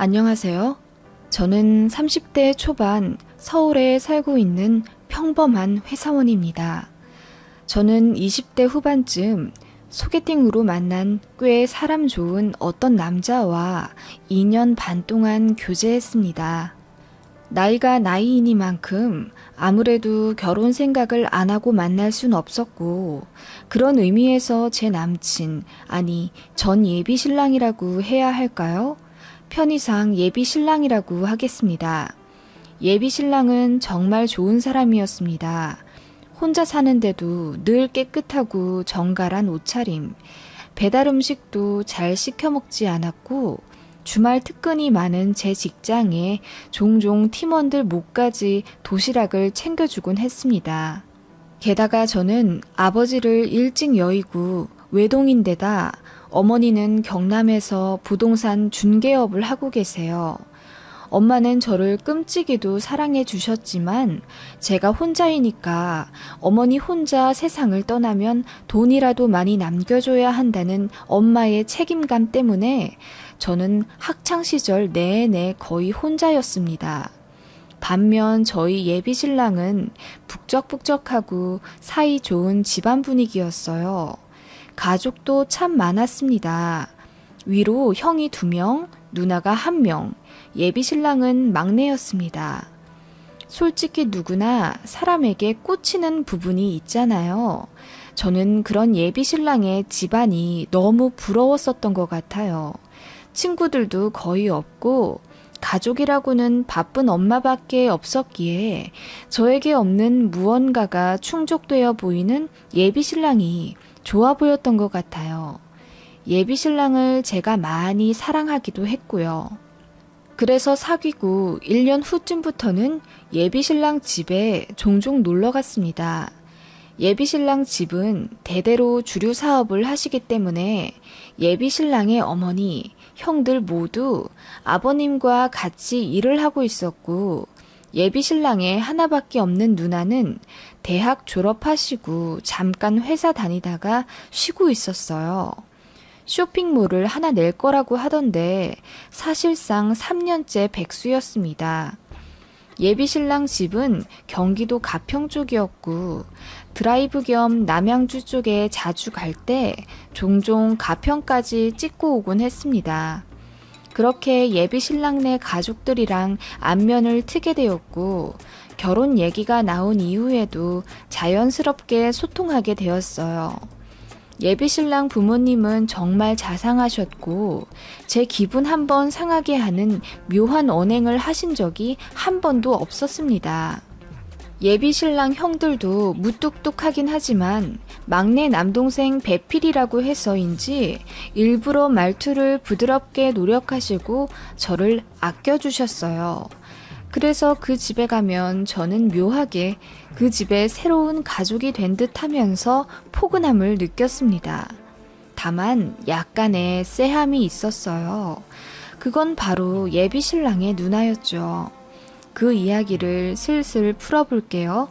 안녕하세요. 저는 30대 초반 서울에 살고 있는 평범한 회사원입니다. 저는 20대 후반쯤 소개팅으로 만난 꽤 사람 좋은 어떤 남자와 2년 반 동안 교제했습니다. 나이가 나이이니만큼 아무래도 결혼 생각을 안 하고 만날 순 없었고, 그런 의미에서 제 남친, 아니, 전 예비 신랑이라고 해야 할까요? 편의상 예비 신랑이라고 하겠습니다. 예비 신랑은 정말 좋은 사람이었습니다. 혼자 사는데도 늘 깨끗하고 정갈한 옷차림, 배달 음식도 잘 시켜 먹지 않았고, 주말 특근이 많은 제 직장에 종종 팀원들 목까지 도시락을 챙겨주곤 했습니다. 게다가 저는 아버지를 일찍 여의고 외동인데다 어머니는 경남에서 부동산 중개업을 하고 계세요. 엄마는 저를 끔찍이도 사랑해 주셨지만 제가 혼자이니까 어머니 혼자 세상을 떠나면 돈이라도 많이 남겨줘야 한다는 엄마의 책임감 때문에 저는 학창시절 내내 거의 혼자였습니다. 반면 저희 예비 신랑은 북적북적하고 사이 좋은 집안 분위기였어요. 가족도 참 많았습니다. 위로 형이 2명, 누나가 1명, 예비 신랑은 막내였습니다. 솔직히 누구나 사람에게 꽂히는 부분이 있잖아요. 저는 그런 예비 신랑의 집안이 너무 부러웠었던 것 같아요. 친구들도 거의 없고 가족이라고는 바쁜 엄마밖에 없었기에 저에게 없는 무언가가 충족되어 보이는 예비 신랑이 좋아 보였던 것 같아요. 예비 신랑을 제가 많이 사랑하기도 했고요. 그래서 사귀고 1년 후쯤부터는 예비 신랑 집에 종종 놀러 갔습니다. 예비 신랑 집은 대대로 주류 사업을 하시기 때문에 예비 신랑의 어머니, 형들 모두 아버님과 같이 일을 하고 있었고, 예비 신랑의 하나밖에 없는 누나는 대학 졸업하시고 잠깐 회사 다니다가 쉬고 있었어요. 쇼핑몰을 하나 낼 거라고 하던데 사실상 3년째 백수였습니다. 예비 신랑 집은 경기도 가평 쪽이었고 드라이브 겸 남양주 쪽에 자주 갈 때 종종 가평까지 찍고 오곤 했습니다. 그렇게 예비 신랑네 가족들이랑 안면을 트게 되었고 결혼 얘기가 나온 이후에도 자연스럽게 소통하게 되었어요. 예비 신랑 부모님은 정말 자상하셨고 제 기분 한번 상하게 하는 묘한 언행을 하신 적이 한 번도 없었습니다. 예비 신랑 형들도 무뚝뚝하긴 하지만 막내 남동생 배필이라고 해서인지 일부러 말투를 부드럽게 노력하시고 저를 아껴주셨어요. 그래서 그 집에 가면 저는 묘하게 그 집에 새로운 가족이 된 듯 하면서 포근함을 느꼈습니다. 다만 약간의 쎄함이 있었어요. 그건 바로 예비 신랑의 누나였죠. 그 이야기를 슬슬 풀어볼게요.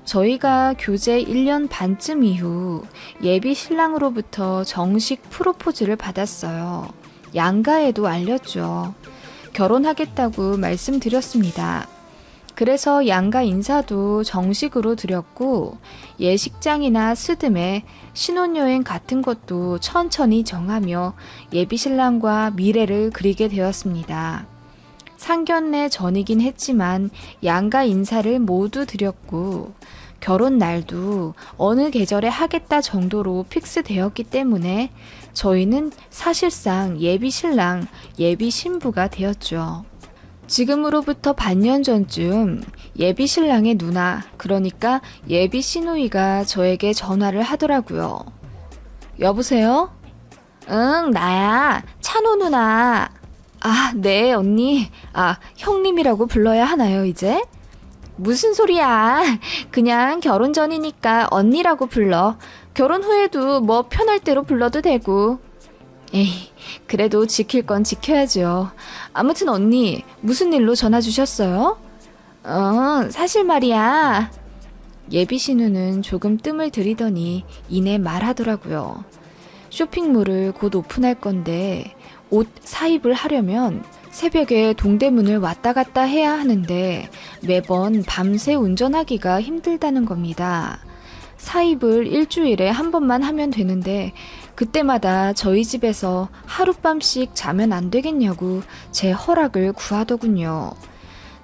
저희가 교제 1년 반쯤 이후 예비 신랑으로부터 정식 프로포즈를 받았어요. 양가에도 알렸죠. 결혼하겠다고 말씀드렸습니다. 그래서 양가 인사도 정식으로 드렸고 예식장이나 스드메, 신혼여행 같은 것도 천천히 정하며 예비 신랑과 미래를 그리게 되었습니다. 상견례 전이긴 했지만 양가 인사를 모두 드렸고 결혼 날도 어느 계절에 하겠다 정도로 픽스되었기 때문에 저희는 사실상 예비 신랑, 예비 신부가 되었죠. 지금으로부터 반년 전쯤 예비 신랑의 누나, 그러니까 예비 시누이가 저에게 전화를 하더라고요. 여보세요? 응, 나야. 찬호 누나. 아, 네, 언니. 아, 형님이라고 불러야 하나요, 이제? 무슨 소리야. 그냥 결혼 전이니까 언니라고 불러. 결혼 후에도 뭐 편할 대로 불러도 되고. 에이, 그래도 지킬 건 지켜야죠. 아무튼 언니, 무슨 일로 전화 주셨어요? 사실 말이야. 예비 신우는 조금 뜸을 들이더니 이내 말하더라고요. 쇼핑몰을 곧 오픈할 건데 옷 사입을 하려면 새벽에 동대문을 왔다 갔다 해야 하는데 매번 밤새 운전하기가 힘들다는 겁니다. 사입을 일주일에 한 번만 하면 되는데 그때마다 저희 집에서 하룻밤씩 자면 안 되겠냐고 제 허락을 구하더군요.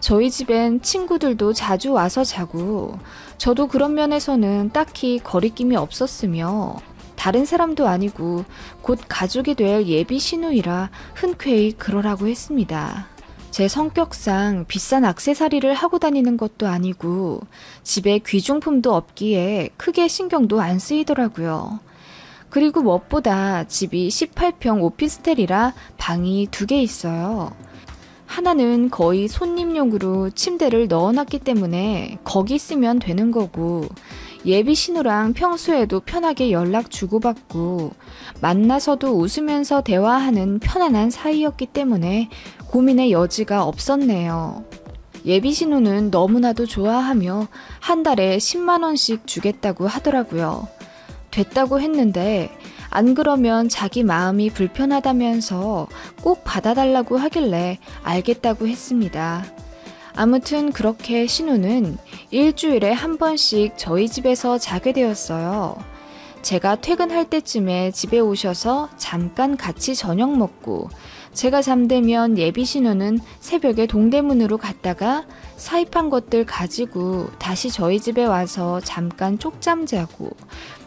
저희 집엔 친구들도 자주 와서 자고 저도 그런 면에서는 딱히 거리낌이 없었으며 다른 사람도 아니고 곧 가족이 될 예비 시누이라 흔쾌히 그러라고 했습니다. 제 성격상 비싼 액세서리를 하고 다니는 것도 아니고 집에 귀중품도 없기에 크게 신경도 안 쓰이더라고요. 그리고 무엇보다 집이 18평 오피스텔이라 방이 2개 있어요. 하나는 거의 손님용으로 침대를 넣어놨기 때문에 거기 쓰면 되는 거고 예비 신우랑 평소에도 편하게 연락 주고받고 만나서도 웃으면서 대화하는 편안한 사이였기 때문에 고민의 여지가 없었네요. 예비 신우는 너무나도 좋아하며 한 달에 10만 원씩 주겠다고 하더라고요. 됐다고 했는데 안 그러면 자기 마음이 불편하다면서 꼭 받아달라고 하길래 알겠다고 했습니다. 아무튼 그렇게 신우는 일주일에 한 번씩 저희 집에서 자게 되었어요. 제가 퇴근할 때쯤에 집에 오셔서 잠깐 같이 저녁 먹고 제가 잠들면 예비 신우는 새벽에 동대문으로 갔다가 사입한 것들 가지고 다시 저희 집에 와서 잠깐 쪽잠 자고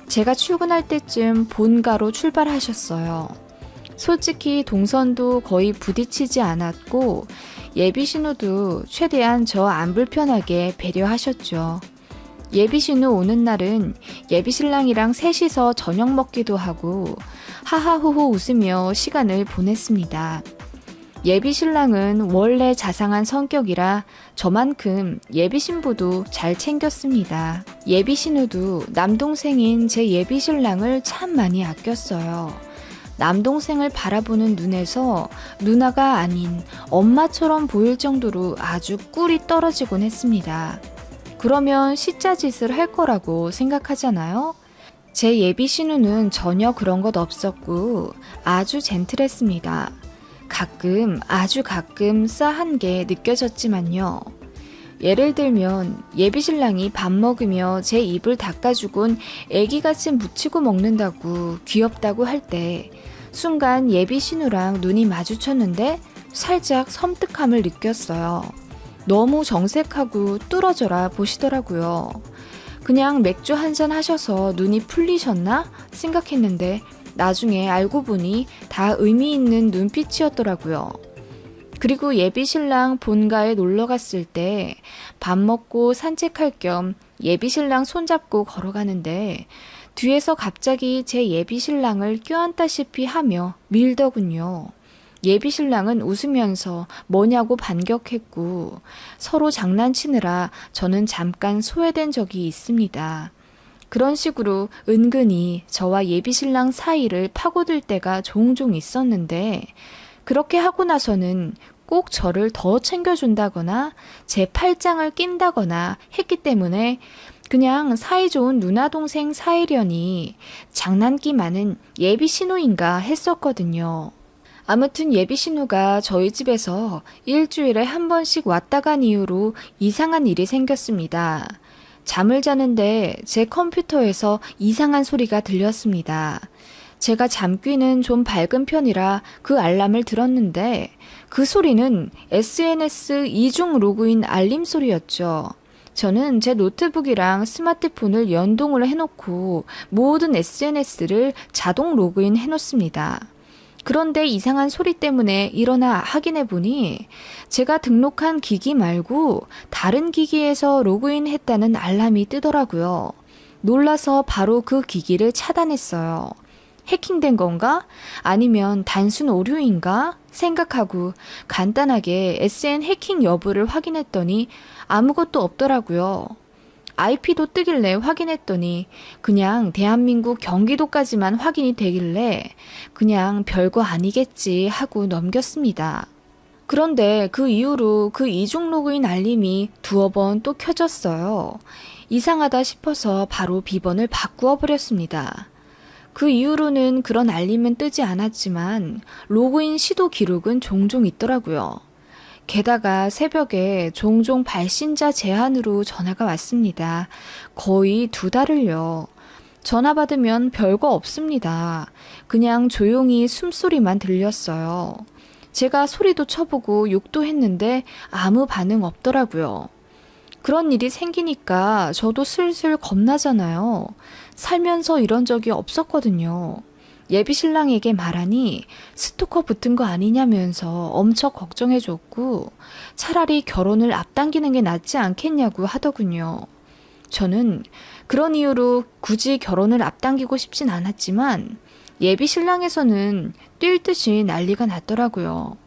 제가 출근할 때쯤 본가로 출발하셨어요. 솔직히 동선도 거의 부딪히지 않았고 예비 신우도 최대한 저 안 불편하게 배려하셨죠. 예비 신우 오는 날은 예비 신랑이랑 셋이서 저녁 먹기도 하고 하하호호 웃으며 시간을 보냈습니다. 예비 신랑은 원래 자상한 성격이라 저만큼 예비 신부도 잘 챙겼습니다. 예비 신우도 남동생인 제 예비 신랑을 참 많이 아꼈어요. 남동생을 바라보는 눈에서 누나가 아닌 엄마처럼 보일 정도로 아주 꿀이 떨어지곤 했습니다. 그러면 시짜짓을 할 거라고 생각하잖아요? 제 예비 신우는 전혀 그런 것 없었고 아주 젠틀했습니다. 아주 가끔 싸한 게 느껴졌지만요. 예를 들면 예비 신랑이 밥 먹으며 제 입을 닦아주곤 애기같이 묻히고 먹는다고 귀엽다고 할 때 순간 예비 신우랑 눈이 마주쳤는데 살짝 섬뜩함을 느꼈어요. 너무 정색하고 뚫어져라 보시더라고요. 그냥 맥주 한잔 하셔서 눈이 풀리셨나 생각했는데 나중에 알고 보니 다 의미 있는 눈빛이었더라고요. 그리고 예비 신랑 본가에 놀러 갔을 때 밥 먹고 산책할 겸 예비 신랑 손잡고 걸어가는데 뒤에서 갑자기 제 예비 신랑을 껴안다시피 하며 밀더군요. 예비 신랑은 웃으면서 뭐냐고 반격했고 서로 장난치느라 저는 잠깐 소외된 적이 있습니다. 그런 식으로 은근히 저와 예비 신랑 사이를 파고들 때가 종종 있었는데 그렇게 하고 나서는 꼭 저를 더 챙겨준다거나 제 팔짱을 낀다거나 했기 때문에 그냥 사이좋은 누나 동생 사이려니 장난기 많은 예비 신우인가 했었거든요. 아무튼 예비 신우가 저희 집에서 일주일에 한 번씩 왔다 간 이후로 이상한 일이 생겼습니다. 잠을 자는데 제 컴퓨터에서 이상한 소리가 들렸습니다. 제가 잠귀는 좀 밝은 편이라 그 알람을 들었는데 그 소리는 SNS 이중 로그인 알림 소리였죠. 저는 제 노트북이랑 스마트폰을 연동을 해놓고 모든 SNS를 자동 로그인 해놓습니다. 그런데 이상한 소리 때문에 일어나 확인해보니 제가 등록한 기기 말고 다른 기기에서 로그인했다는 알람이 뜨더라고요. 놀라서 바로 그 기기를 차단했어요. 해킹된 건가? 아니면 단순 오류인가? 생각하고 간단하게 SN 해킹 여부를 확인했더니 아무것도 없더라고요. IP도 뜨길래 확인했더니 그냥 대한민국 경기도까지만 확인이 되길래 그냥 별거 아니겠지 하고 넘겼습니다. 그런데 그 이후로 그 이중 로그인 알림이 2번 또 켜졌어요. 이상하다 싶어서 바로 비번을 바꾸어 버렸습니다. 그 이후로는 그런 알림은 뜨지 않았지만 로그인 시도 기록은 종종 있더라고요. 게다가 새벽에 종종 발신자 제한으로 전화가 왔습니다. 거의 2달을요. 전화 받으면 별거 없습니다. 그냥 조용히 숨소리만 들렸어요. 제가 소리도 쳐보고 욕도 했는데 아무 반응 없더라고요. 그런 일이 생기니까 저도 슬슬 겁나잖아요. 살면서 이런 적이 없었거든요. 예비 신랑에게 말하니 스토커 붙은 거 아니냐면서 엄청 걱정해줬고 차라리 결혼을 앞당기는 게 낫지 않겠냐고 하더군요. 저는 그런 이유로 굳이 결혼을 앞당기고 싶진 않았지만 예비 신랑에서는 뛸 듯이 난리가 났더라고요.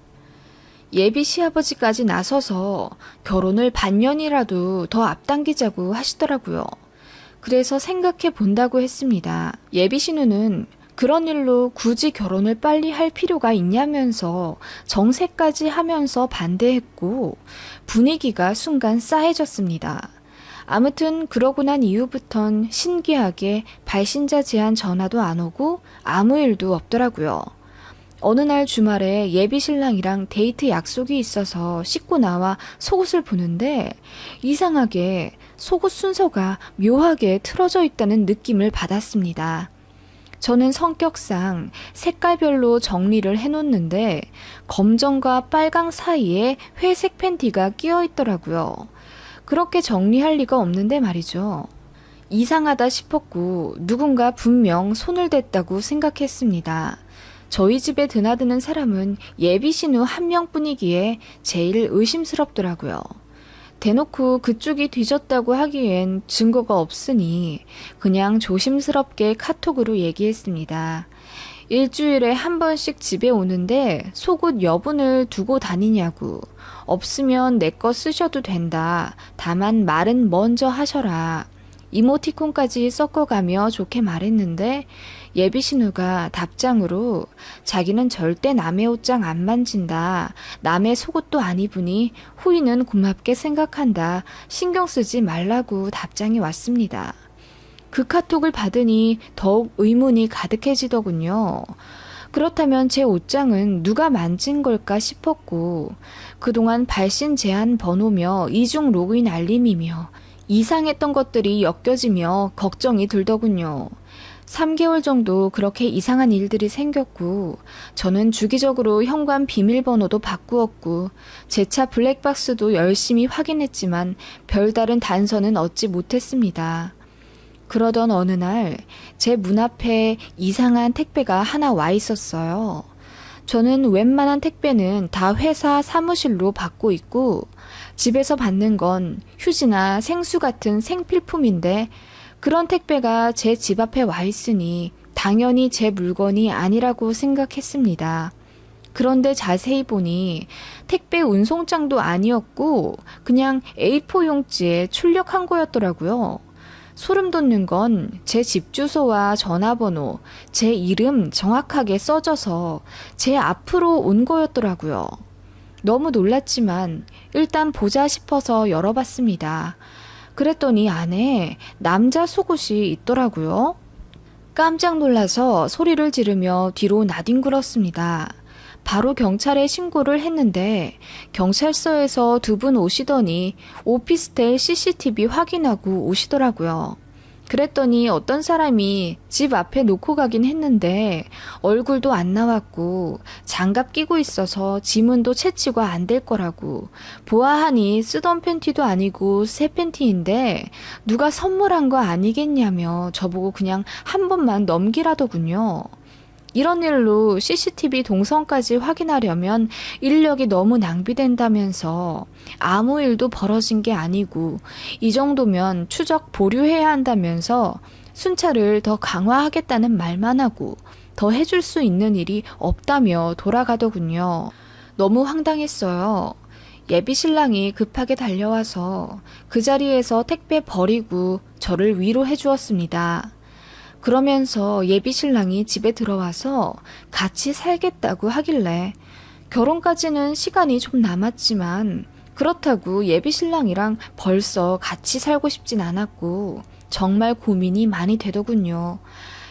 예비 시아버지까지 나서서 결혼을 반년이라도 더 앞당기자고 하시더라고요. 그래서 생각해 본다고 했습니다. 예비 신우는 그런 일로 굳이 결혼을 빨리 할 필요가 있냐면서 정색까지 하면서 반대했고 분위기가 순간 싸해졌습니다. 아무튼 그러고 난 이후부턴 신기하게 발신자 제한 전화도 안 오고 아무 일도 없더라고요. 어느 날 주말에 예비 신랑이랑 데이트 약속이 있어서 씻고 나와 속옷을 보는데 이상하게 속옷 순서가 묘하게 틀어져 있다는 느낌을 받았습니다. 저는 성격상 색깔별로 정리를 해놓는데 검정과 빨강 사이에 회색 팬티가 끼어 있더라고요. 그렇게 정리할 리가 없는데 말이죠. 이상하다 싶었고 누군가 분명 손을 댔다고 생각했습니다. 저희 집에 드나드는 사람은 예비 신우 한 명뿐이기에 제일 의심스럽더라고요. 대놓고 그쪽이 뒤졌다고 하기엔 증거가 없으니 그냥 조심스럽게 카톡으로 얘기했습니다. 일주일에 한 번씩 집에 오는데 속옷 여분을 두고 다니냐고. 없으면 내 거 쓰셔도 된다. 다만 말은 먼저 하셔라. 이모티콘까지 섞어가며 좋게 말했는데 예비 신우가 답장으로 자기는 절대 남의 옷장 안 만진다. 남의 속옷도 안 입으니 후이는 고맙게 생각한다. 신경 쓰지 말라고 답장이 왔습니다. 그 카톡을 받으니 더욱 의문이 가득해지더군요. 그렇다면 제 옷장은 누가 만진 걸까 싶었고 그동안 발신 제한 번호며 이중 로그인 알림이며 이상했던 것들이 엮여지며 걱정이 들더군요. 3개월 정도 그렇게 이상한 일들이 생겼고 저는 주기적으로 현관 비밀번호도 바꾸었고 제 차 블랙박스도 열심히 확인했지만 별다른 단서는 얻지 못했습니다. 그러던 어느 날 제 문 앞에 이상한 택배가 하나 와 있었어요. 저는 웬만한 택배는 다 회사 사무실로 받고 있고 집에서 받는 건 휴지나 생수 같은 생필품인데 그런 택배가 제 집 앞에 와 있으니 당연히 제 물건이 아니라고 생각했습니다. 그런데 자세히 보니 택배 운송장도 아니었고 그냥 A4 용지에 출력한 거였더라고요. 소름 돋는 건 제 집 주소와 전화번호, 제 이름 정확하게 써져서 제 앞으로 온 거였더라고요. 너무 놀랐지만 일단 보자 싶어서 열어봤습니다. 그랬더니 안에 남자 속옷이 있더라고요. 깜짝 놀라서 소리를 지르며 뒤로 나뒹굴었습니다. 바로 경찰에 신고를 했는데 경찰서에서 2분 오시더니 오피스텔 CCTV 확인하고 오시더라고요. 그랬더니 어떤 사람이 집 앞에 놓고 가긴 했는데 얼굴도 안 나왔고 장갑 끼고 있어서 지문도 채취가 안 될 거라고 보아하니 쓰던 팬티도 아니고 새 팬티인데 누가 선물한 거 아니겠냐며 저보고 그냥 한 번만 넘기라더군요. 이런 일로 CCTV 동선까지 확인하려면 인력이 너무 낭비된다면서 아무 일도 벌어진 게 아니고 이 정도면 추적 보류해야 한다면서 순찰을 더 강화하겠다는 말만 하고 더 해줄 수 있는 일이 없다며 돌아가더군요. 너무 황당했어요. 예비 신랑이 급하게 달려와서 그 자리에서 택배 버리고 저를 위로해 주었습니다. 그러면서 예비 신랑이 집에 들어와서 같이 살겠다고 하길래 결혼까지는 시간이 좀 남았지만 그렇다고 예비 신랑이랑 벌써 같이 살고 싶진 않았고 정말 고민이 많이 되더군요.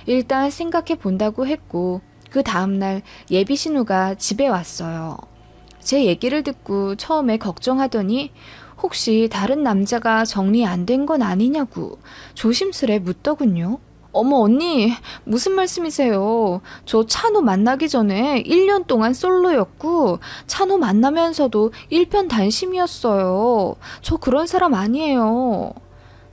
일단 생각해 본다고 했고 그 다음날 예비 신우가 집에 왔어요. 제 얘기를 듣고 처음에 걱정하더니 혹시 다른 남자가 정리 안 된 건 아니냐고 조심스레 묻더군요. 어머 언니 무슨 말씀이세요? 저 찬호 만나기 전에 1년 동안 솔로였고 찬호 만나면서도 일편단심이었어요. 저 그런 사람 아니에요.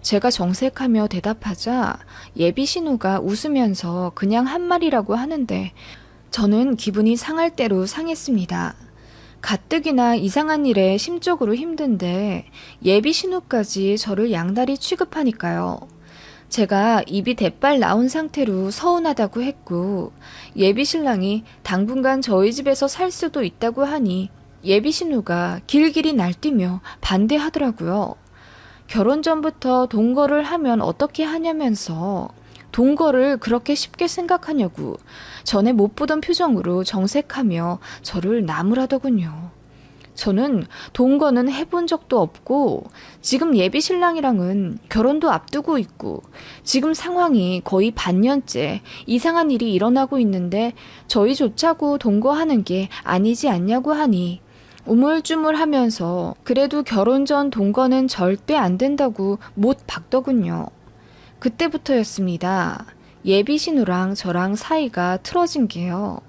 제가 정색하며 대답하자 예비 신우가 웃으면서 그냥 한 말이라고 하는데 저는 기분이 상할 대로 상했습니다. 가뜩이나 이상한 일에 심적으로 힘든데 예비 신우까지 저를 양다리 취급하니까요. 제가 입이 대빨 나온 상태로 서운하다고 했고 예비 신랑이 당분간 저희 집에서 살 수도 있다고 하니 예비 신우가 길길이 날뛰며 반대하더라고요. 결혼 전부터 동거를 하면 어떻게 하냐면서 동거를 그렇게 쉽게 생각하냐고 전에 못 보던 표정으로 정색하며 저를 나무라더군요. 저는 동거는 해본 적도 없고 지금 예비 신랑이랑은 결혼도 앞두고 있고 지금 상황이 거의 반년째 이상한 일이 일어나고 있는데 저희 좋자고 동거하는 게 아니지 않냐고 하니 우물쭈물하면서 그래도 결혼 전 동거는 절대 안 된다고 못 박더군요. 그때부터였습니다. 예비 신우랑 저랑 사이가 틀어진 게요.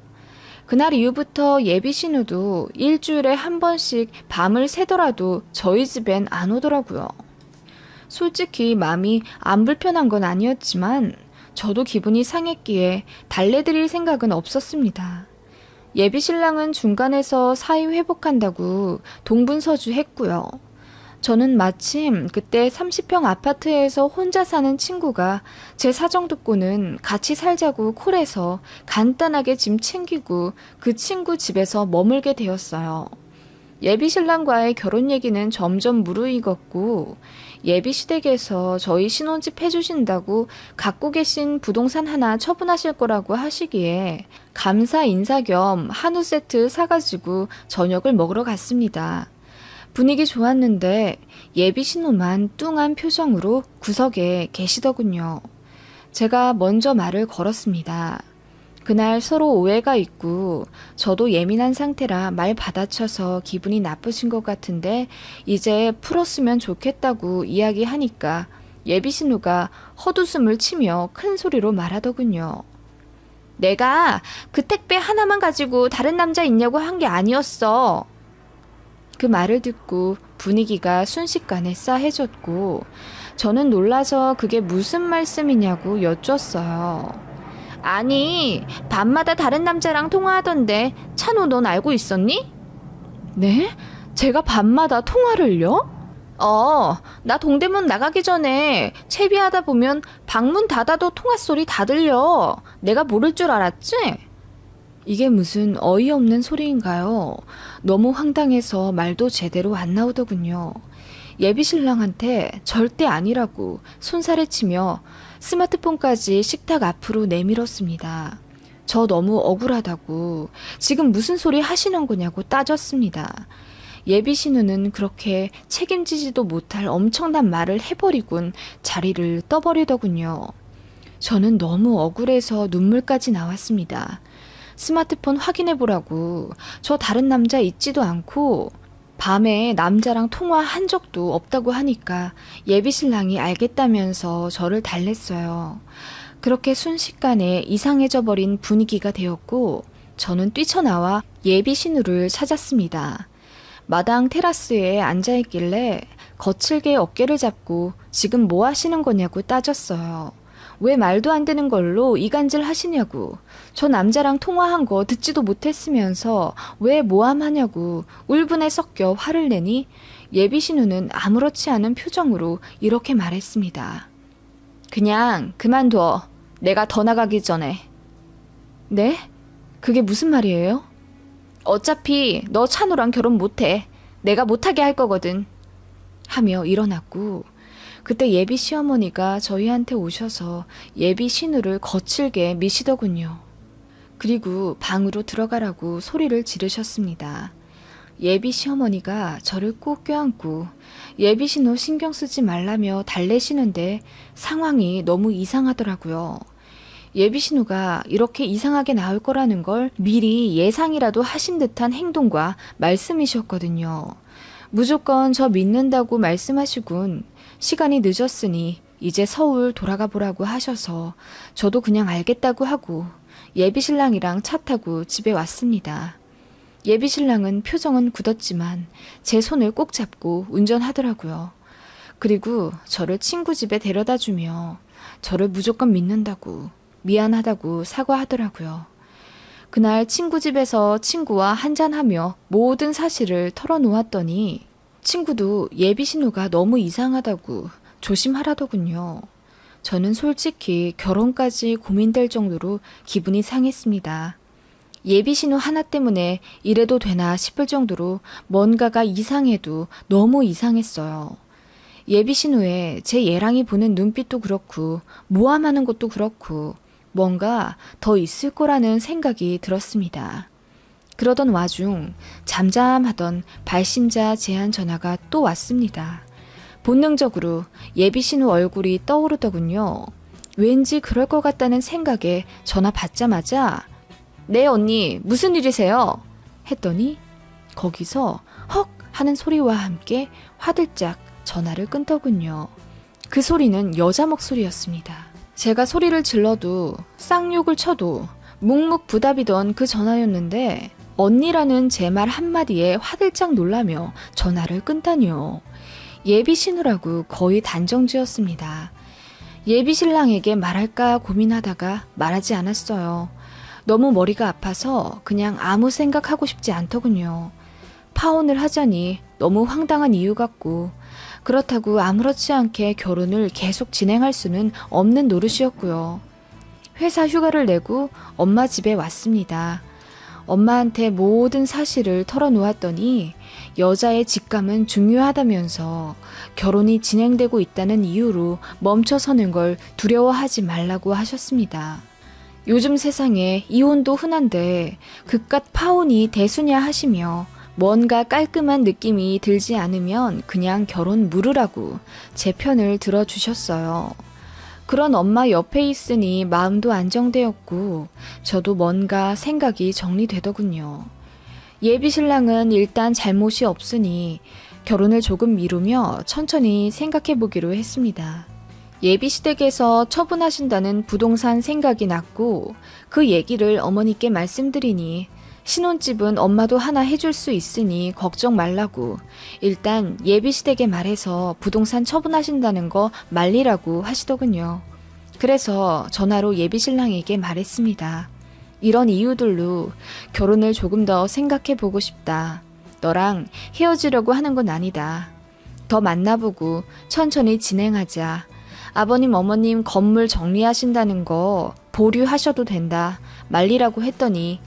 그날 이후부터 예비 신우도 일주일에 한 번씩 밤을 새더라도 저희 집엔 안 오더라고요. 솔직히 마음이 안 불편한 건 아니었지만 저도 기분이 상했기에 달래드릴 생각은 없었습니다. 예비 신랑은 중간에서 사이 회복한다고 동분서주했고요. 저는 마침 그때 30평 아파트에서 혼자 사는 친구가 제 사정 듣고는 같이 살자고 콜해서 간단하게 짐 챙기고 그 친구 집에서 머물게 되었어요. 예비 신랑과의 결혼 얘기는 점점 무르익었고 예비 시댁에서 저희 신혼집 해주신다고 갖고 계신 부동산 하나 처분하실 거라고 하시기에 감사 인사 겸 한우 세트 사가지고 저녁을 먹으러 갔습니다. 분위기 좋았는데 예비 신우만 뚱한 표정으로 구석에 계시더군요. 제가 먼저 말을 걸었습니다. 그날 서로 오해가 있고 저도 예민한 상태라 말 받아쳐서 기분이 나쁘신 것 같은데 이제 풀었으면 좋겠다고 이야기하니까 예비 신우가 헛웃음을 치며 큰 소리로 말하더군요. 내가 그 택배 하나만 가지고 다른 남자 있냐고 한 게 아니었어. 그 말을 듣고 분위기가 순식간에 싸해졌고 저는 놀라서 그게 무슨 말씀이냐고 여쭈었어요. 아니, 밤마다 다른 남자랑 통화하던데 찬호 넌 알고 있었니? 네? 제가 밤마다 통화를요? 나 동대문 나가기 전에 채비하다 보면 방문 닫아도 통화 소리 다 들려. 내가 모를 줄 알았지? 이게 무슨 어이없는 소리인가요? 너무 황당해서 말도 제대로 안 나오더군요. 예비 신랑한테 절대 아니라고 손살에 치며 스마트폰까지 식탁 앞으로 내밀었습니다. 저 너무 억울하다고 지금 무슨 소리 하시는 거냐고 따졌습니다. 예비 신우는 그렇게 책임지지도 못할 엄청난 말을 해버리곤 자리를 떠버리더군요. 저는 너무 억울해서 눈물까지 나왔습니다. 스마트폰 확인해보라고 저 다른 남자 있지도 않고 밤에 남자랑 통화한 적도 없다고 하니까 예비 신랑이 알겠다면서 저를 달랬어요. 그렇게 순식간에 이상해져 버린 분위기가 되었고 저는 뛰쳐나와 예비 신우를 찾았습니다. 마당 테라스에 앉아있길래 거칠게 어깨를 잡고 지금 뭐 하시는 거냐고 따졌어요. 왜 말도 안 되는 걸로 이간질 하시냐고. 저 남자랑 통화한 거 듣지도 못했으면서 왜 모함하냐고 울분에 섞여 화를 내니 예비 신우는 아무렇지 않은 표정으로 이렇게 말했습니다. 그냥 그만둬. 내가 더 나가기 전에. 네? 그게 무슨 말이에요? 어차피 너 찬우랑 결혼 못해. 내가 못하게 할 거거든. 하며 일어났고 그때 예비 시어머니가 저희한테 오셔서 예비 신우를 거칠게 미시더군요. 그리고 방으로 들어가라고 소리를 지르셨습니다. 예비 시어머니가 저를 꼭 껴안고 예비 신우 신경 쓰지 말라며 달래시는데 상황이 너무 이상하더라고요. 예비 신우가 이렇게 이상하게 나올 거라는 걸 미리 예상이라도 하신 듯한 행동과 말씀이셨거든요. 무조건 저 믿는다고 말씀하시군. 시간이 늦었으니 이제 서울 돌아가 보라고 하셔서 저도 그냥 알겠다고 하고 예비 신랑이랑 차 타고 집에 왔습니다. 예비 신랑은 표정은 굳었지만 제 손을 꼭 잡고 운전하더라고요. 그리고 저를 친구 집에 데려다 주며 저를 무조건 믿는다고 미안하다고 사과하더라고요. 그날 친구 집에서 친구와 한잔하며 모든 사실을 털어놓았더니 친구도 예비 신우가 너무 이상하다고 조심하라더군요. 저는 솔직히 결혼까지 고민될 정도로 기분이 상했습니다. 예비 신우 하나 때문에 이래도 되나 싶을 정도로 뭔가가 이상해도 너무 이상했어요. 예비 신우의 제 예랑이 보는 눈빛도 그렇고 모함하는 것도 그렇고 뭔가 더 있을 거라는 생각이 들었습니다. 그러던 와중 잠잠하던 발신자 제한 전화가 또 왔습니다. 본능적으로 예비 신우 얼굴이 떠오르더군요. 왠지 그럴 것 같다는 생각에 전화 받자마자 네 언니 무슨 일이세요? 했더니 거기서 헉 하는 소리와 함께 화들짝 전화를 끊더군요. 그 소리는 여자 목소리였습니다. 제가 소리를 질러도 쌍욕을 쳐도 묵묵부답이던 그 전화였는데 언니라는 제 말 한마디에 화들짝 놀라며 전화를 끊다니요. 예비 신우라고 거의 단정지었습니다. 예비 신랑에게 말할까 고민하다가 말하지 않았어요. 너무 머리가 아파서 그냥 아무 생각하고 싶지 않더군요. 파혼을 하자니 너무 황당한 이유 같고 그렇다고 아무렇지 않게 결혼을 계속 진행할 수는 없는 노릇이었고요. 회사 휴가를 내고 엄마 집에 왔습니다. 엄마한테 모든 사실을 털어놓았더니 여자의 직감은 중요하다면서 결혼이 진행되고 있다는 이유로 멈춰서는 걸 두려워하지 말라고 하셨습니다. 요즘 세상에 이혼도 흔한데 그깟 파혼이 대수냐 하시며 뭔가 깔끔한 느낌이 들지 않으면 그냥 결혼 무르라고 제 편을 들어주셨어요. 그런 엄마 옆에 있으니 마음도 안정되었고 저도 뭔가 생각이 정리되더군요. 예비 신랑은 일단 잘못이 없으니 결혼을 조금 미루며 천천히 생각해 보기로 했습니다. 예비 시댁에서 처분하신다는 부동산 생각이 났고 그 얘기를 어머니께 말씀드리니 신혼집은 엄마도 하나 해줄 수 있으니 걱정 말라고 일단 예비 시댁에 말해서 부동산 처분하신다는 거 말리라고 하시더군요. 그래서 전화로 예비 신랑에게 말했습니다. 이런 이유들로 결혼을 조금 더 생각해 보고 싶다. 너랑 헤어지려고 하는 건 아니다. 더 만나보고 천천히 진행하자. 아버님 어머님 건물 정리하신다는 거 보류하셔도 된다. 말리라고 했더니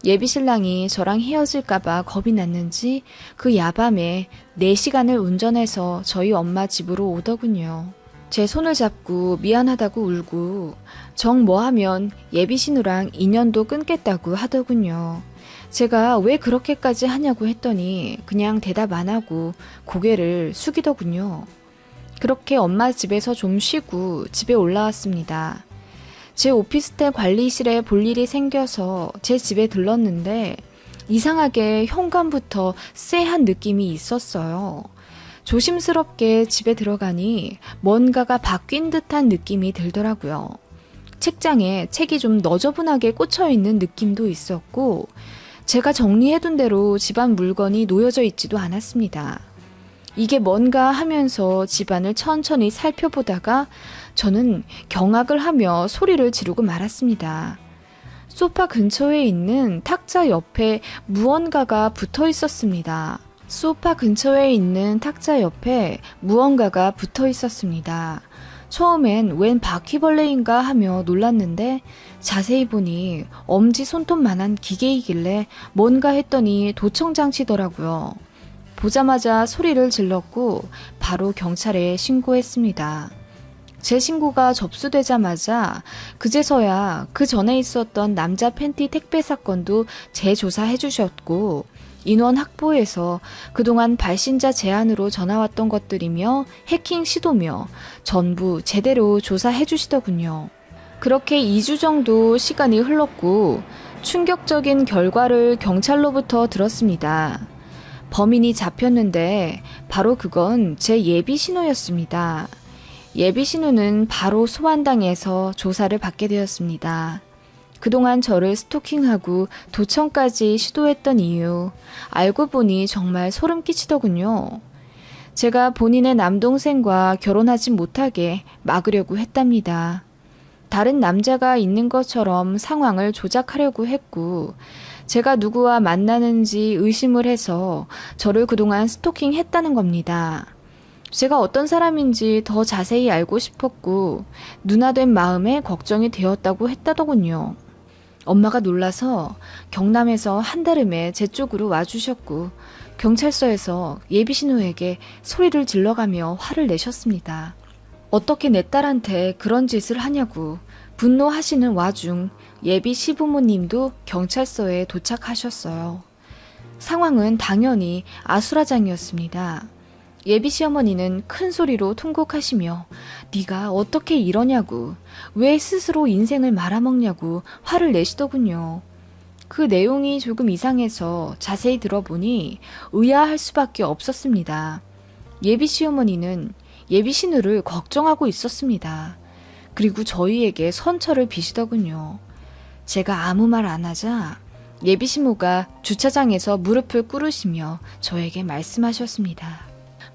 예비 신랑이 저랑 헤어질까봐 겁이 났는지 그 야밤에 4시간을 운전해서 저희 엄마 집으로 오더군요. 제 손을 잡고 미안하다고 울고 정 뭐하면 예비 신우랑 인연도 끊겠다고 하더군요. 제가 왜 그렇게까지 하냐고 했더니 그냥 대답 안 하고 고개를 숙이더군요. 그렇게 엄마 집에서 좀 쉬고 집에 올라왔습니다. 제 오피스텔 관리실에 볼 일이 생겨서 제 집에 들렀는데 이상하게 현관부터 쎄한 느낌이 있었어요. 조심스럽게 집에 들어가니 뭔가가 바뀐 듯한 느낌이 들더라고요. 책장에 책이 좀 너저분하게 꽂혀있는 느낌도 있었고 제가 정리해둔 대로 집안 물건이 놓여져 있지도 않았습니다. 이게 뭔가 하면서 집안을 천천히 살펴보다가 저는 경악을 하며 소리를 지르고 말았습니다. 소파 근처에 있는 탁자 옆에 무언가가 붙어 있었습니다. 소파 근처에 있는 탁자 옆에 무언가가 붙어 있었습니다. 처음엔 웬 바퀴벌레인가 하며 놀랐는데 자세히 보니 엄지 손톱만한 기계이길래 뭔가 했더니 도청장치더라고요. 보자마자 소리를 질렀고 바로 경찰에 신고했습니다. 제 신고가 접수되자마자 그제서야 그 전에 있었던 남자 팬티 택배 사건도 재조사해 주셨고 인원 확보에서 그동안 발신자 제안으로 전화왔던 것들이며 해킹 시도며 전부 제대로 조사해 주시더군요. 그렇게 2주 정도 시간이 흘렀고 충격적인 결과를 경찰로부터 들었습니다. 범인이 잡혔는데 바로 그건 제 예비 신호였습니다. 예비 신호는 바로 소환당해서 조사를 받게 되었습니다. 그동안 저를 스토킹하고 도청까지 시도했던 이유, 알고 보니 정말 소름 끼치더군요. 제가 본인의 남동생과 결혼하지 못하게 막으려고 했답니다. 다른 남자가 있는 것처럼 상황을 조작하려고 했고, 제가 누구와 만나는지 의심을 해서 저를 그동안 스토킹했다는 겁니다. 제가 어떤 사람인지 더 자세히 알고 싶었고, 누나된 마음에 걱정이 되었다고 했다더군요. 엄마가 놀라서 경남에서 한달음에 제 쪽으로 와주셨고, 경찰서에서 예비신호에게 소리를 질러가며 화를 내셨습니다. 어떻게 내 딸한테 그런 짓을 하냐고 분노하시는 와중 예비 시부모님도 경찰서에 도착하셨어요. 상황은 당연히 아수라장이었습니다. 예비 시어머니는 큰 소리로 통곡하시며 네가 어떻게 이러냐고, 왜 스스로 인생을 말아먹냐고 화를 내시더군요. 그 내용이 조금 이상해서 자세히 들어보니 의아할 수밖에 없었습니다. 예비 시어머니는 예비 신우를 걱정하고 있었습니다. 그리고 저희에게 선처를 비시더군요. 제가 아무 말 안 하자 예비 시모가 주차장에서 무릎을 꿇으시며 저에게 말씀하셨습니다.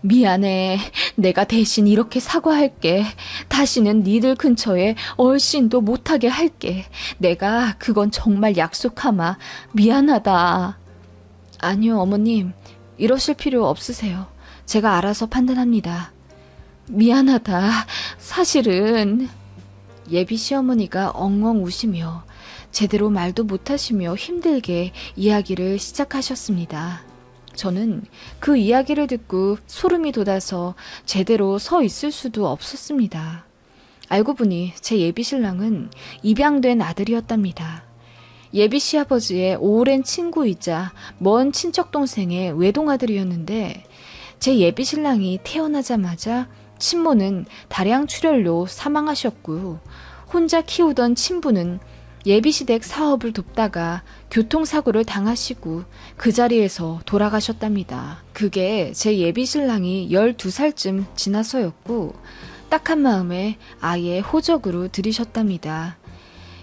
미안해. 내가 대신 이렇게 사과할게. 다시는 니들 근처에 얼씬도 못하게 할게. 내가 그건 정말 약속하마. 미안하다. 아니요, 어머님. 이러실 필요 없으세요. 제가 알아서 판단합니다. 미안하다. 사실은... 예비 시어머니가 엉엉 우시며 제대로 말도 못하시며 힘들게 이야기를 시작하셨습니다. 저는 그 이야기를 듣고 소름이 돋아서 제대로 서 있을 수도 없었습니다. 알고 보니 제 예비 신랑은 입양된 아들이었답니다. 예비 시아버지의 오랜 친구이자 먼 친척동생의 외동아들이었는데 제 예비 신랑이 태어나자마자 친모는 다량출혈로 사망하셨고 혼자 키우던 친부는 예비시댁 사업을 돕다가 교통사고를 당하시고 그 자리에서 돌아가셨답니다. 그게 제 예비신랑이 12살쯤 지나서였고 딱한 마음에 아예 호적으로 들이셨답니다.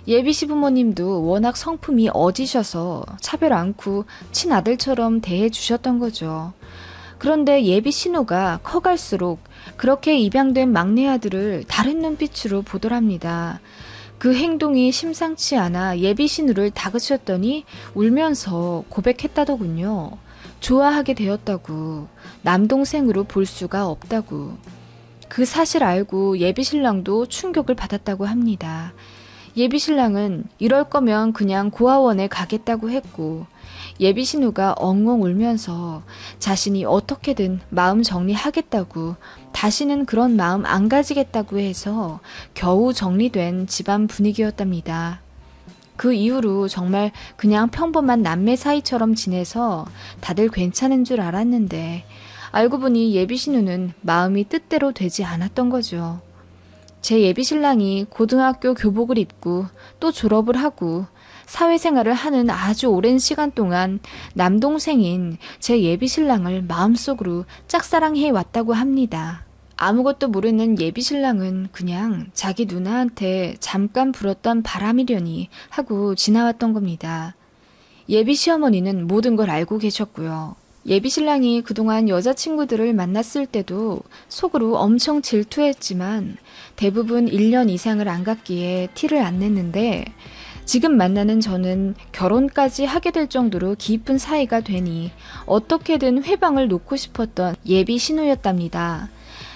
예비시부모님도 워낙 성품이 어지셔서 차별 않고 친아들처럼 대해주셨던 거죠. 그런데 예비 신우가 커갈수록 그렇게 입양된 막내 아들을 다른 눈빛으로 보더랍니다. 그 행동이 심상치 않아 예비 신우를 다그쳤더니 울면서 고백했다더군요. 좋아하게 되었다고, 남동생으로 볼 수가 없다고. 그 사실 알고 예비 신랑도 충격을 받았다고 합니다. 예비 신랑은 이럴 거면 그냥 고아원에 가겠다고 했고, 예비 신우가 엉엉 울면서 자신이 어떻게든 마음 정리하겠다고, 다시는 그런 마음 안 가지겠다고 해서 겨우 정리된 집안 분위기였답니다. 그 이후로 정말 그냥 평범한 남매 사이처럼 지내서 다들 괜찮은 줄 알았는데 알고 보니 예비 신우는 마음이 뜻대로 되지 않았던 거죠. 제 예비 신랑이 고등학교 교복을 입고 또 졸업을 하고 사회생활을 하는 아주 오랜 시간 동안 남동생인 제 예비 신랑을 마음속으로 짝사랑해 왔다고 합니다. 아무것도 모르는 예비 신랑은 그냥 자기 누나한테 잠깐 불었던 바람이려니 하고 지나왔던 겁니다. 예비 시어머니는 모든 걸 알고 계셨고요. 예비 신랑이 그동안 여자친구들을 만났을 때도 속으로 엄청 질투했지만 대부분 1년 이상을 안 갔기에 티를 안 냈는데 지금 만나는 저는 결혼까지 하게 될 정도로 깊은 사이가 되니 어떻게든 회방을 놓고 싶었던 예비 신우였답니다.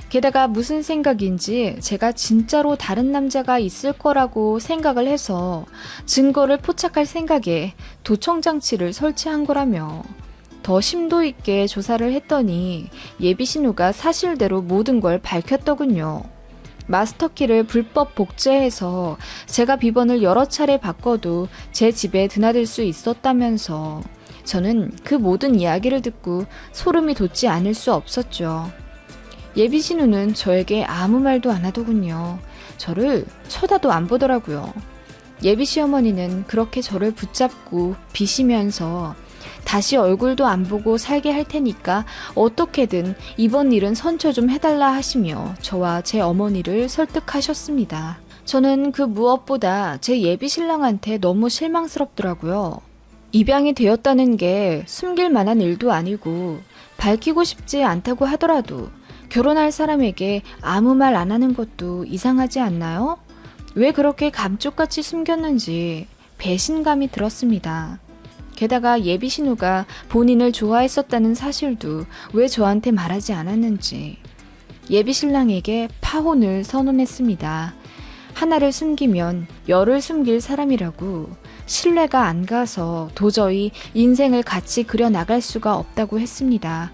게다가 무슨 생각인지 제가 진짜로 다른 남자가 있을 거라고 생각을 해서 증거를 포착할 생각에 도청장치를 설치한 거라며 더 심도 있게 조사를 했더니 예비 신우가 사실대로 모든 걸 밝혔더군요. 마스터키를 불법 복제해서 제가 비번을 여러 차례 바꿔도 제 집에 드나들 수 있었다면서 저는 그 모든 이야기를 듣고 소름이 돋지 않을 수 없었죠. 예비 신우는 저에게 아무 말도 안 하더군요. 저를 쳐다도 안 보더라고요. 예비 시어머니는 그렇게 저를 붙잡고 비시면서 다시 얼굴도 안 보고 살게 할 테니까 어떻게든 이번 일은 선처 좀 해달라 하시며 저와 제 어머니를 설득하셨습니다. 저는 그 무엇보다 제 예비 신랑한테 너무 실망스럽더라고요. 입양이 되었다는 게 숨길 만한 일도 아니고 밝히고 싶지 않다고 하더라도 결혼할 사람에게 아무 말 안 하는 것도 이상하지 않나요? 왜 그렇게 감쪽같이 숨겼는지 배신감이 들었습니다. 게다가 예비 신우가 본인을 좋아했었다는 사실도 왜 저한테 말하지 않았는지 예비 신랑에게 파혼을 선언했습니다. 하나를 숨기면 열을 숨길 사람이라고 신뢰가 안 가서 도저히 인생을 같이 그려나갈 수가 없다고 했습니다.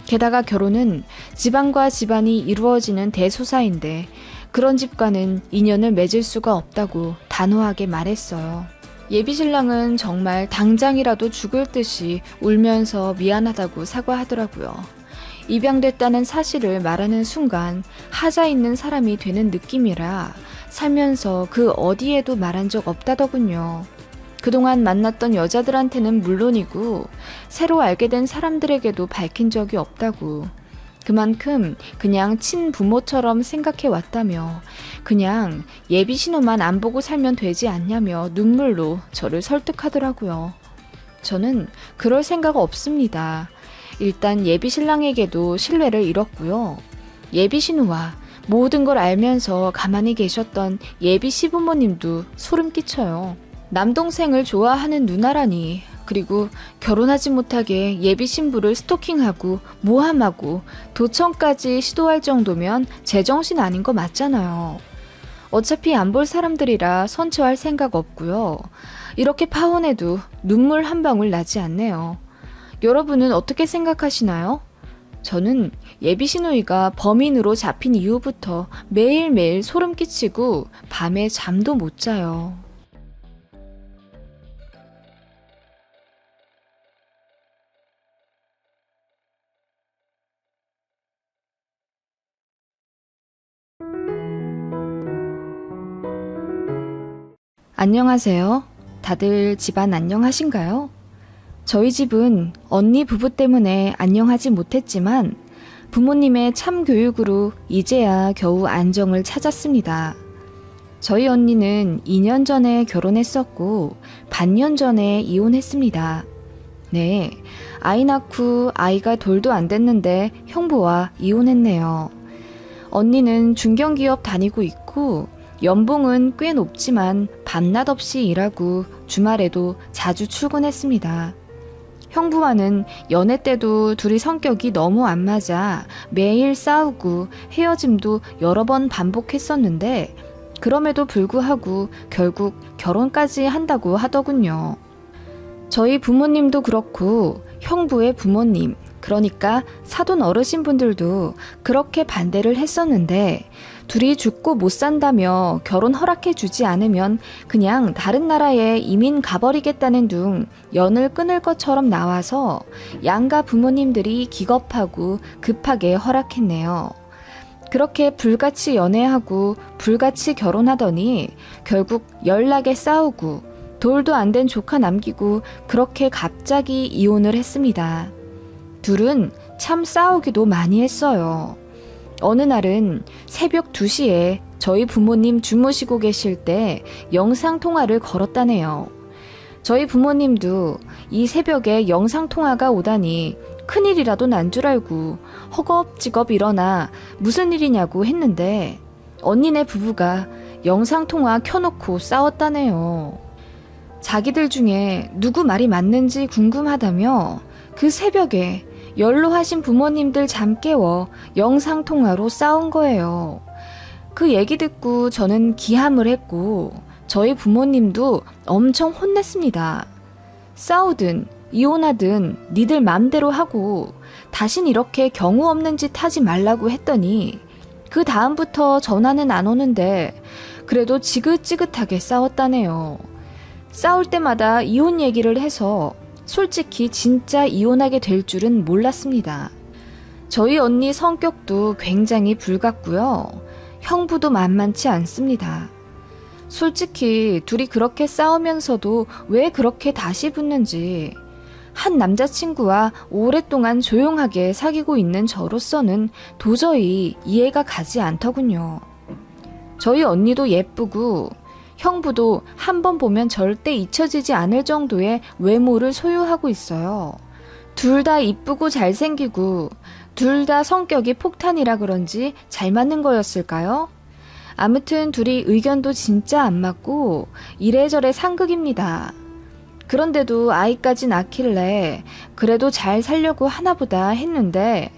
게다가 결혼은 집안과 집안이 이루어지는 대소사인데 그런 집과는 인연을 맺을 수가 없다고 단호하게 말했어요. 예비 신랑은 정말 당장이라도 죽을 듯이 울면서 미안하다고 사과하더라고요. 입양됐다는 사실을 말하는 순간 하자 있는 사람이 되는 느낌이라 살면서 그 어디에도 말한 적 없다더군요. 그동안 만났던 여자들한테는 물론이고 새로 알게 된 사람들에게도 밝힌 적이 없다고. 그만큼 그냥 친부모처럼 생각해 왔다며 그냥 예비 신호만 안 보고 살면 되지 않냐며 눈물로 저를 설득하더라고요. 저는 그럴 생각 없습니다. 일단 예비 신랑에게도 신뢰를 잃었고요. 예비 신우와 모든 걸 알면서 가만히 계셨던 예비 시부모님도 소름 끼쳐요. 남동생을 좋아하는 누나라니, 그리고 결혼하지 못하게 예비 신부를 스토킹하고 모함하고 도청까지 시도할 정도면 제정신 아닌 거 맞잖아요. 어차피 안 볼 사람들이라 선처할 생각 없고요. 이렇게 파혼해도 눈물 한 방울 나지 않네요. 여러분은 어떻게 생각하시나요? 저는 예비 시누이가 범인으로 잡힌 이후부터 매일매일 소름 끼치고 밤에 잠도 못 자요. 안녕하세요. 다들 집안 안녕하신가요? 저희 집은 언니 부부 때문에 안녕하지 못했지만 부모님의 참교육으로 이제야 겨우 안정을 찾았습니다. 저희 언니는 2년 전에 결혼했었고 반년 전에 이혼했습니다. 네, 아이 낳고 아이가 돌도 안 됐는데 형부와 이혼했네요. 언니는 중견기업 다니고 있고 연봉은 꽤 높지만 밤낮 없이 일하고 주말에도 자주 출근했습니다. 형부와는 연애 때도 둘이 성격이 너무 안 맞아 매일 싸우고 헤어짐도 여러 번 반복했었는데 그럼에도 불구하고 결국 결혼까지 한다고 하더군요. 저희 부모님도 그렇고 형부의 부모님, 그러니까 사돈 어르신분들도 그렇게 반대를 했었는데 둘이 죽고 못 산다며 결혼 허락해 주지 않으면 그냥 다른 나라에 이민 가버리겠다는 둥 연을 끊을 것처럼 나와서 양가 부모님들이 기겁하고 급하게 허락했네요. 그렇게 불같이 연애하고 불같이 결혼하더니 결국 연락에 싸우고 돌도 안 된 조카 남기고 그렇게 갑자기 이혼을 했습니다. 둘은 참 싸우기도 많이 했어요. 어느 날은 새벽 2시에 저희 부모님 주무시고 계실 때 영상통화를 걸었다네요. 저희 부모님도 이 새벽에 영상통화가 오다니 큰일이라도 난 줄 알고 허겁지겁 일어나 무슨 일이냐고 했는데 언니네 부부가 영상통화 켜놓고 싸웠다네요. 자기들 중에 누구 말이 맞는지 궁금하다며 그 새벽에 연로하신 부모님들 잠 깨워 영상통화로 싸운 거예요. 그 얘기 듣고 저는 기함을 했고 저희 부모님도 엄청 혼냈습니다. 싸우든 이혼하든 니들 맘대로 하고 다신 이렇게 경우 없는 짓 하지 말라고 했더니 그 다음부터 전화는 안 오는데 그래도 지긋지긋하게 싸웠다네요. 싸울 때마다 이혼 얘기를 해서 솔직히 진짜 이혼하게 될 줄은 몰랐습니다. 저희 언니 성격도 굉장히 불같고요. 형부도 만만치 않습니다. 솔직히 둘이 그렇게 싸우면서도 왜 그렇게 다시 붙는지, 한 남자친구와 오랫동안 조용하게 사귀고 있는 저로서는 도저히 이해가 가지 않더군요. 저희 언니도 예쁘고 형부도 한 번 보면 절대 잊혀지지 않을 정도의 외모를 소유하고 있어요. 둘 다 이쁘고 잘생기고 둘 다 성격이 폭탄이라 그런지 잘 맞는 거였을까요? 아무튼 둘이 의견도 진짜 안 맞고 이래저래 상극입니다. 그런데도 아이까지 낳길래 그래도 잘 살려고 하나보다 했는데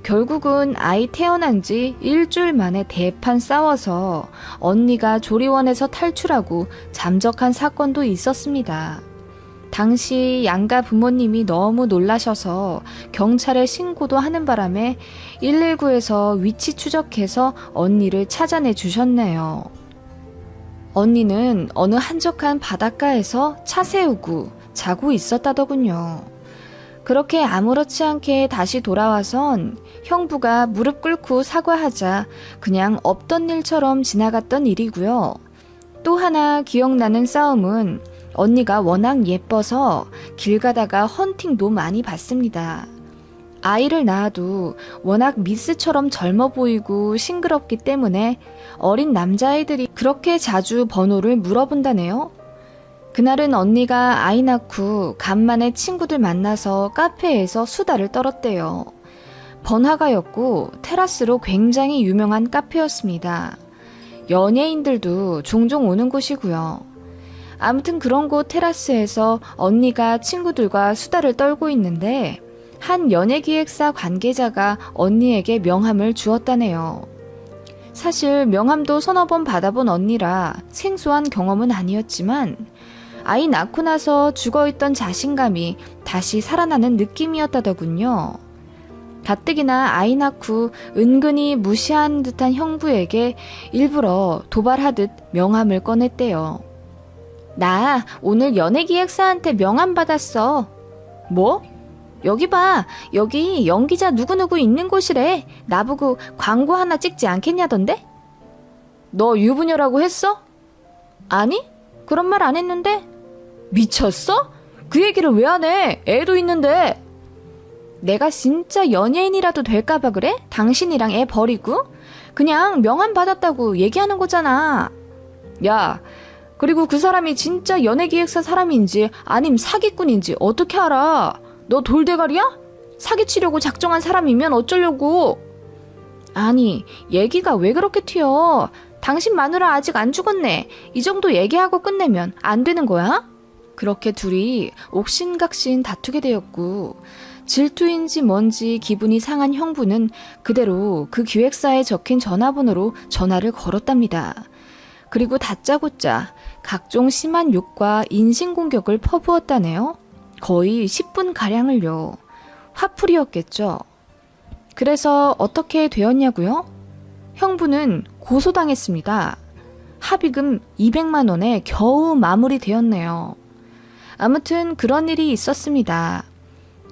결국은 아이 태어난 지 일주일 만에 대판 싸워서 언니가 조리원에서 탈출하고 잠적한 사건도 있었습니다. 당시 양가 부모님이 너무 놀라셔서 경찰에 신고도 하는 바람에 119에서 위치 추적해서 언니를 찾아내 주셨네요. 언니는 어느 한적한 바닷가에서 차 세우고 자고 있었다더군요. 그렇게 아무렇지 않게 다시 돌아와선 형부가 무릎 꿇고 사과하자 그냥 없던 일처럼 지나갔던 일이고요. 또 하나 기억나는 싸움은 언니가 워낙 예뻐서 길 가다가 헌팅도 많이 받습니다. 아이를 낳아도 워낙 미스처럼 젊어 보이고 싱그럽기 때문에 어린 남자애들이 그렇게 자주 번호를 물어본다네요. 그날은 언니가 아이 낳고 간만에 친구들 만나서 카페에서 수다를 떨었대요. 번화가였고 테라스로 굉장히 유명한 카페였습니다. 연예인들도 종종 오는 곳이고요. 아무튼 그런 곳 테라스에서 언니가 친구들과 수다를 떨고 있는데 한 연예기획사 관계자가 언니에게 명함을 주었다네요. 사실 명함도 서너 번 받아본 언니라 생소한 경험은 아니었지만 아이 낳고 나서 죽어있던 자신감이 다시 살아나는 느낌이었다더군요. 가뜩이나 아이 낳고 은근히 무시한 듯한 형부에게 일부러 도발하듯 명함을 꺼냈대요. 나 오늘 연예기획사한테 명함 받았어. 뭐? 여기 봐. 여기 연기자 누구누구 있는 곳이래. 나보고 광고 하나 찍지 않겠냐던데? 너 유부녀라고 했어? 아니? 그런 말 안 했는데? 미쳤어? 그 얘기를 왜 안 해? 애도 있는데. 내가 진짜 연예인이라도 될까봐 그래? 당신이랑 애 버리고? 그냥 명함 받았다고 얘기하는 거잖아. 야, 그리고 그 사람이 진짜 연예기획사 사람인지 아님 사기꾼인지 어떻게 알아? 너 돌대가리야? 사기치려고 작정한 사람이면 어쩌려고? 아니, 얘기가 왜 그렇게 튀어? 당신 마누라 아직 안 죽었네. 이 정도 얘기하고 끝내면 안 되는 거야? 그렇게 둘이 옥신각신 다투게 되었고 질투인지 뭔지 기분이 상한 형부는 그대로 그 기획사에 적힌 전화번호로 전화를 걸었답니다. 그리고 다짜고짜 각종 심한 욕과 인신공격을 퍼부었다네요. 거의 10분가량을요. 화풀이였겠죠. 그래서 어떻게 되었냐고요? 형부는 고소당했습니다. 합의금 200만 원에 겨우 마무리되었네요. 아무튼 그런 일이 있었습니다.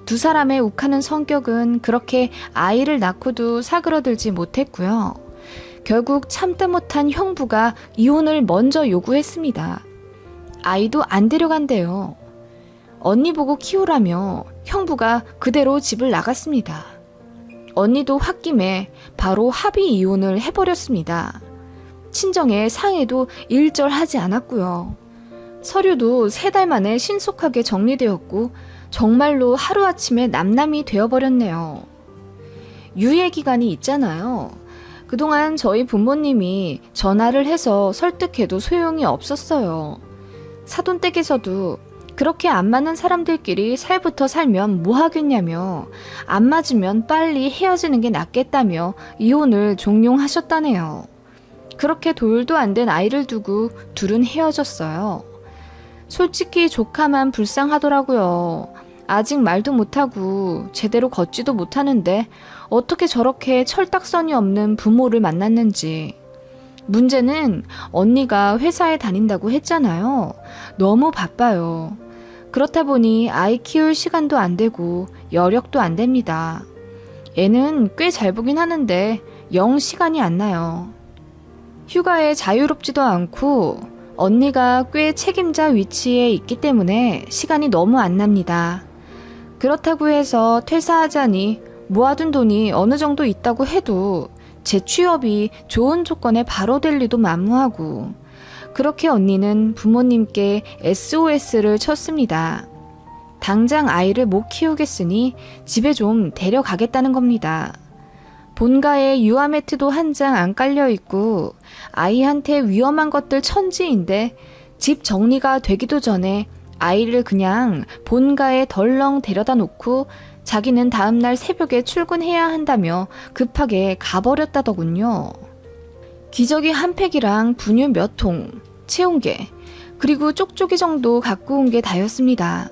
두 사람의 욱하는 성격은 그렇게 아이를 낳고도 사그러들지 못했고요. 결국 참다 못한 형부가 이혼을 먼저 요구했습니다. 아이도 안 데려간대요. 언니 보고 키우라며 형부가 그대로 집을 나갔습니다. 언니도 홧김에 바로 합의 이혼을 해버렸습니다. 친정에 상해도 일절하지 않았고요. 서류도 3달 만에 신속하게 정리되었고 정말로 하루아침에 남남이 되어버렸네요. 유예기간이 있잖아요. 그동안 저희 부모님이 전화를 해서 설득해도 소용이 없었어요. 사돈댁에서도 그렇게 안 맞는 사람들끼리 살부터 살면 뭐 하겠냐며 안 맞으면 빨리 헤어지는 게 낫겠다며 이혼을 종용하셨다네요. 그렇게 돌도 안 된 아이를 두고 둘은 헤어졌어요. 솔직히 조카만 불쌍하더라고요. 아직 말도 못하고 제대로 걷지도 못하는데 어떻게 저렇게 철딱선이 없는 부모를 만났는지. 문제는 언니가 회사에 다닌다고 했잖아요. 너무 바빠요. 그렇다 보니 아이 키울 시간도 안 되고 여력도 안 됩니다. 애는 꽤 잘 보긴 하는데 영 시간이 안 나요. 휴가에 자유롭지도 않고 언니가 꽤 책임자 위치에 있기 때문에 시간이 너무 안 납니다. 그렇다고 해서 퇴사하자니 모아둔 돈이 어느 정도 있다고 해도 재취업이 좋은 조건에 바로 될 리도 만무하고, 그렇게 언니는 부모님께 SOS를 쳤습니다. 당장 아이를 못 키우겠으니 집에 좀 데려가겠다는 겁니다. 본가에 유아 매트도 한 장 안 깔려 있고 아이한테 위험한 것들 천지인데 집 정리가 되기도 전에 아이를 그냥 본가에 덜렁 데려다 놓고 자기는 다음날 새벽에 출근해야 한다며 급하게 가버렸다더군요. 기저귀 한 팩이랑 분유 몇 통, 체온계, 그리고 쪽쪽이 정도 갖고 온 게 다였습니다.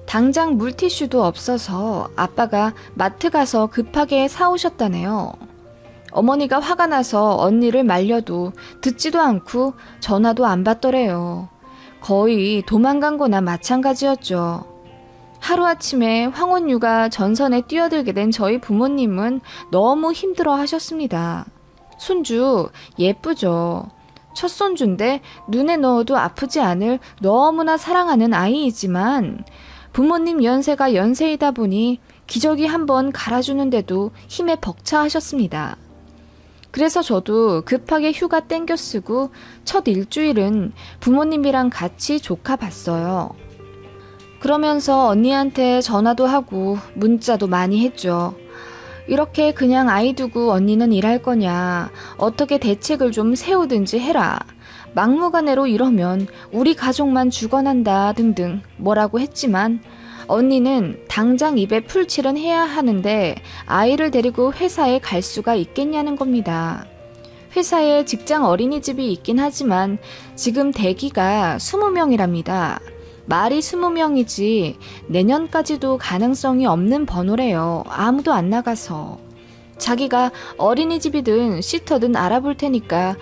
당장 물티슈도 없어서 아빠가 마트 가서 급하게 사오셨다네요. 어머니가 화가 나서 언니를 말려도 듣지도 않고 전화도 안 받더래요. 거의 도망간 거나 마찬가지였죠. 하루아침에 황혼유가 전선에 뛰어들게 된 저희 부모님은 너무 힘들어 하셨습니다. 손주 예쁘죠. 첫 손주인데 눈에 넣어도 아프지 않을 너무나 사랑하는 아이이지만 부모님 연세가 연세이다 보니 기저귀 한번 갈아주는데도 힘에 벅차하셨습니다. 그래서 저도 급하게 휴가 땡겨 쓰고 첫 일주일은 부모님이랑 같이 조카 봤어요. 그러면서 언니한테 전화도 하고 문자도 많이 했죠. 이렇게 그냥 아이 두고 언니는 일할 거냐, 어떻게 대책을 좀 세우든지 해라, 막무가내로 이러면 우리 가족만 죽어난다 등등 뭐라고 했지만 언니는 당장 입에 풀칠은 해야 하는데 아이를 데리고 회사에 갈 수가 있겠냐는 겁니다. 회사에 직장 어린이집이 있긴 하지만 지금 대기가 20명이랍니다. 말이 20명이지 내년까지도 가능성이 없는 번호래요. 아무도 안 나가서. 자기가 어린이집이든 시터든 알아볼 테니까